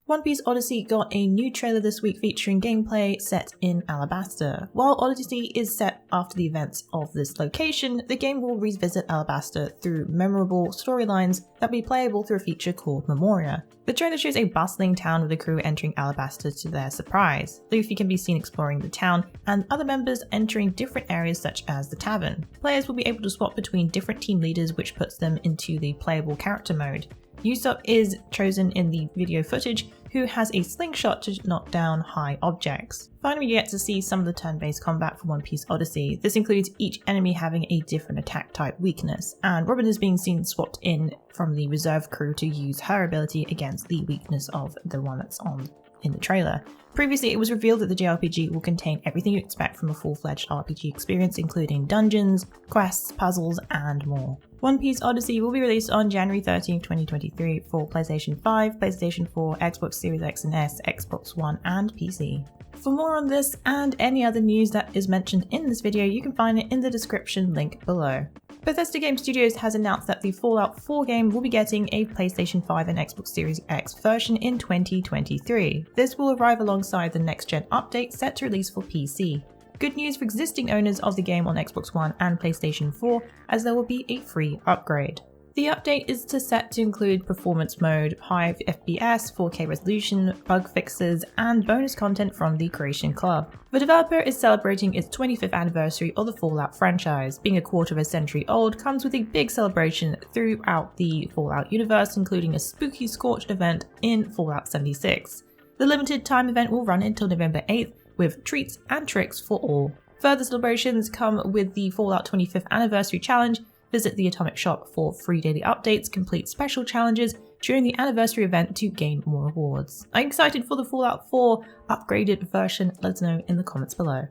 One Piece Odyssey got a new trailer this week featuring gameplay set in Alabasta. While Odyssey is set after the events of this location, the game will revisit Alabasta through memorable storylines that will be playable through a feature called Memoria. The trailer shows a bustling town with the crew entering Alabasta to their surprise. Luffy can be seen exploring the town, and other members entering different areas such as the tavern. Players will be able to swap between different team leaders, which puts them into the playable character mode. Usopp is chosen in the video footage, who has a slingshot to knock down high objects. Finally, we get to see some of the turn-based combat for One Piece Odyssey. This includes each enemy having a different attack type weakness, and Robin is being seen swapped in from the reserve crew to use her ability against the weakness of the one that's on in the trailer. Previously, it was revealed that the JRPG will contain everything you expect from a full-fledged RPG experience, including dungeons, quests, puzzles, and more. One Piece Odyssey will be released on January 13, 2023 for PlayStation 5, PlayStation 4, Xbox Series X and S, Xbox One, and PC. For more on this and any other news that is mentioned in this video, you can find it in the description link below. Bethesda Game Studios has announced that the Fallout 4 game will be getting a PlayStation 5 and Xbox Series X version in 2023. This will arrive alongside the next-gen update set to release for PC. Good news for existing owners of the game on Xbox One and PlayStation 4, as there will be a free upgrade. The update is set to include performance mode, high FPS, 4K resolution, bug fixes, and bonus content from the Creation Club. The developer is celebrating its 25th anniversary of the Fallout franchise. Being a quarter of a century old comes with a big celebration throughout the Fallout universe, including a spooky Scorched event in Fallout 76. The limited time event will run until November 8th, with treats and tricks for all. Further celebrations come with the Fallout 25th Anniversary Challenge. Visit the Atomic Shop for free daily updates, complete special challenges during the anniversary event to gain more rewards. I'm excited for the Fallout 4 upgraded version. Let us know in the comments below.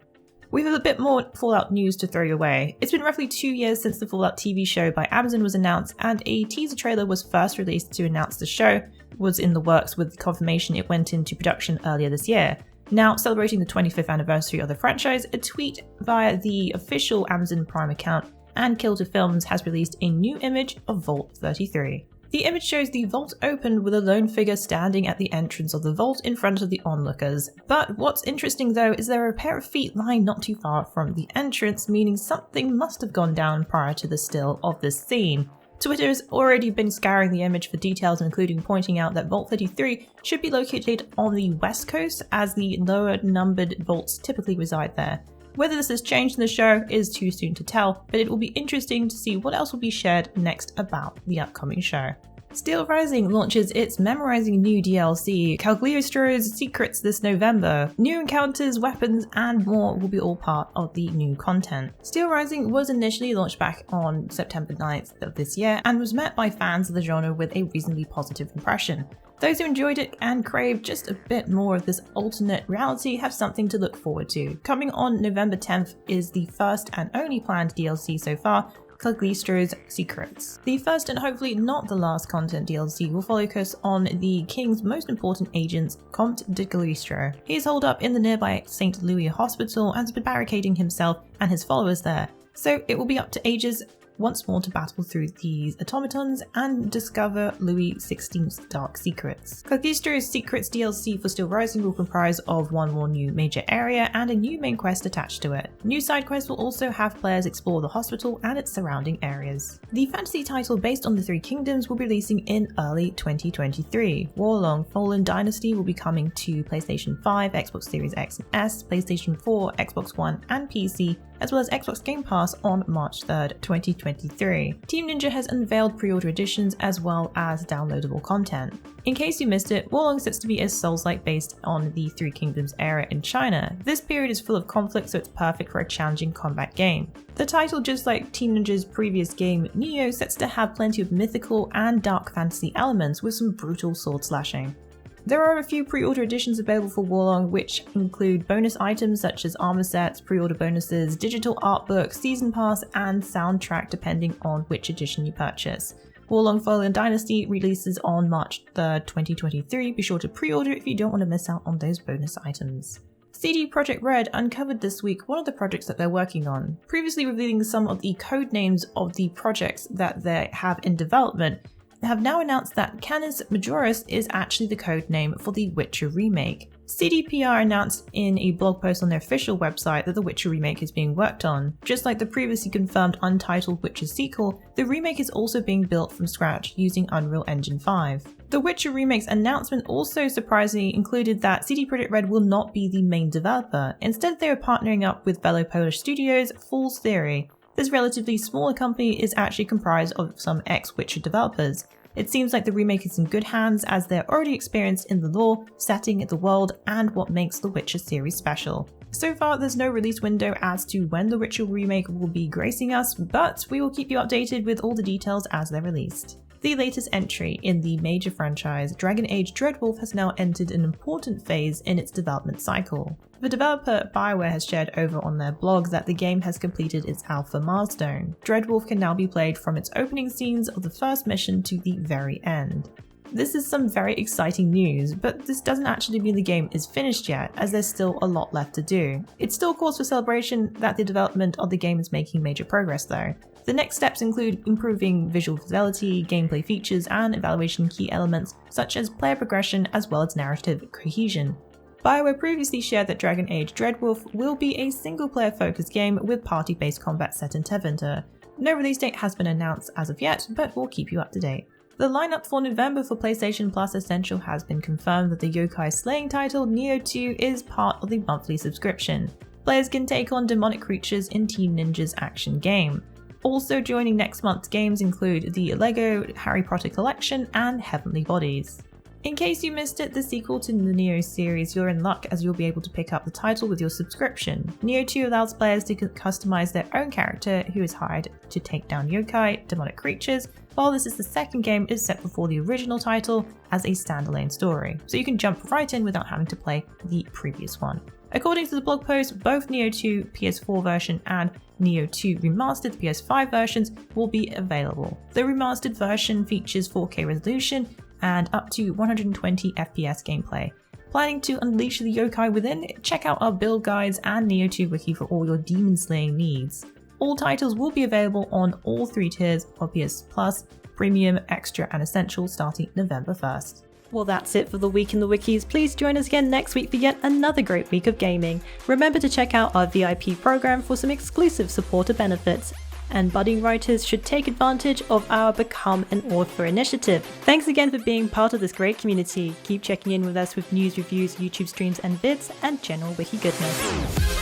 We have a bit more Fallout news to throw your way. It's been roughly 2 years since the Fallout TV show by Amazon was announced, and a teaser trailer was first released to announce the show was in the works, with confirmation it went into production earlier this year. Now, celebrating the 25th anniversary of the franchise, a tweet via the official Amazon Prime account and Kilter Films has released a new image of Vault 33. The image shows the vault open with a lone figure standing at the entrance of the vault in front of the onlookers. But what's interesting though is there are a pair of feet lying not too far from the entrance, meaning something must have gone down prior to the still of this scene. Twitter has already been scouring the image for details, including pointing out that Vault 33 should be located on the west coast, as the lower numbered vaults typically reside there. Whether this has changed in the show is too soon to tell, but it will be interesting to see what else will be shared next about the upcoming show. Steelrising launches its memorizing new DLC, Cagliostro's Secrets, this November. New encounters, weapons, and more will be all part of the new content. Steelrising was initially launched back on September 9th of this year and was met by fans of the genre with a reasonably positive impression. Those who enjoyed it and craved just a bit more of this alternate reality have something to look forward to. Coming on November 10th is the first and only planned DLC so far, Cagliostro's Secrets. The first and hopefully not the last content DLC will focus on the king's most important agent, Comte de Cagliostro. He is holed up in the nearby St. Louis Hospital and has been barricading himself and his followers there. So it will be up to Aegis once more to battle through these automatons and discover Louis XVI's dark secrets. Cagliostro's Secrets DLC for Steelrising will comprise of one more new major area and a new main quest attached to it. New side quests will also have players explore the hospital and its surrounding areas. The fantasy title based on the Three Kingdoms will be releasing in early 2023. Warlong Fallen Dynasty will be coming to PlayStation 5, Xbox Series X and S, PlayStation 4, Xbox One, and PC, as well as Xbox Game Pass on March 3rd, 2023. Team Ninja has unveiled pre-order editions as well as downloadable content. In case you missed it, Warlong sets to be a Souls-like based on the Three Kingdoms era in China. This period is full of conflict, so it's perfect for a challenging combat game. The title, just like Team Ninja's previous game, Nioh, sets to have plenty of mythical and dark fantasy elements with some brutal sword slashing. There are a few pre-order editions available for Warlong, which include bonus items such as armor sets, pre-order bonuses, digital art book, season pass, and soundtrack depending on which edition you purchase. Warlong Fallen Dynasty releases on March 3rd, 2023. Be sure to pre-order if you don't want to miss out on those bonus items. CD Projekt Red uncovered this week one of the projects that they're working on, previously revealing some of the code names of the projects that they have in development. have now announced that Canis Majoris is actually the codename for the Witcher Remake. CDPR announced in a blog post on their official website that the Witcher Remake is being worked on. Just like the previously confirmed untitled Witcher sequel, the remake is also being built from scratch using Unreal Engine 5. The Witcher Remake's announcement also surprisingly included that CD Projekt Red will not be the main developer. Instead, they are partnering up with fellow Polish studios Fool's Theory. This relatively smaller company is actually comprised of some ex-Witcher developers. It seems like the remake is in good hands as they're already experienced in the lore, setting, the world, and what makes the Witcher series special. So far, there's no release window as to when the Witcher Remake will be gracing us, but we will keep you updated with all the details as they're released. The latest entry in the major franchise, Dragon Age Dreadwolf, has now entered an important phase in its development cycle. The developer BioWare has shared over on their blog that the game has completed its alpha milestone. Dreadwolf can now be played from its opening scenes of the first mission to the very end. This is some very exciting news, but this doesn't actually mean the game is finished yet, as there's still a lot left to do. It's still cause for celebration that the development of the game is making major progress though. The next steps include improving visual fidelity, gameplay features, and evaluating key elements such as player progression as well as narrative cohesion. BioWare previously shared that Dragon Age Dreadwolf will be a single-player focused game with party-based combat set in Tevinter. No release date has been announced as of yet, but we'll keep you up to date. The lineup for November for PlayStation Plus Essential has been confirmed that the yokai slaying title Nioh 2 is part of the monthly subscription. Players can take on demonic creatures in Teen Ninja's action game. Also joining next month's games include the LEGO Harry Potter Collection and Heavenly Bodies. In case you missed it, the sequel to the Nioh series, you're in luck as you'll be able to pick up the title with your subscription. Nioh 2 allows players to customize their own character who is hired to take down yokai, demonic creatures, while this is the second game is set before the original title as a standalone story, so you can jump right in without having to play the previous one. According to the blog post, both Nioh 2 PS4 version and Nioh 2 Remastered PS5 versions will be available. The remastered version features 4K resolution and up to 120 FPS gameplay. Planning to unleash the yokai within? Check out our build guides and Nioh 2 wiki for all your demon slaying needs. All titles will be available on all 3 tiers of PS Plus, Premium, Extra and Essential starting November 1st. Well, that's it for the Week in the Wikis. Please join us again next week for yet another great week of gaming. Remember to check out our VIP program for some exclusive supporter benefits. And budding writers should take advantage of our Become an Author initiative. Thanks again for being part of this great community. Keep checking in with us with news, reviews, YouTube streams and vids, and general wiki goodness.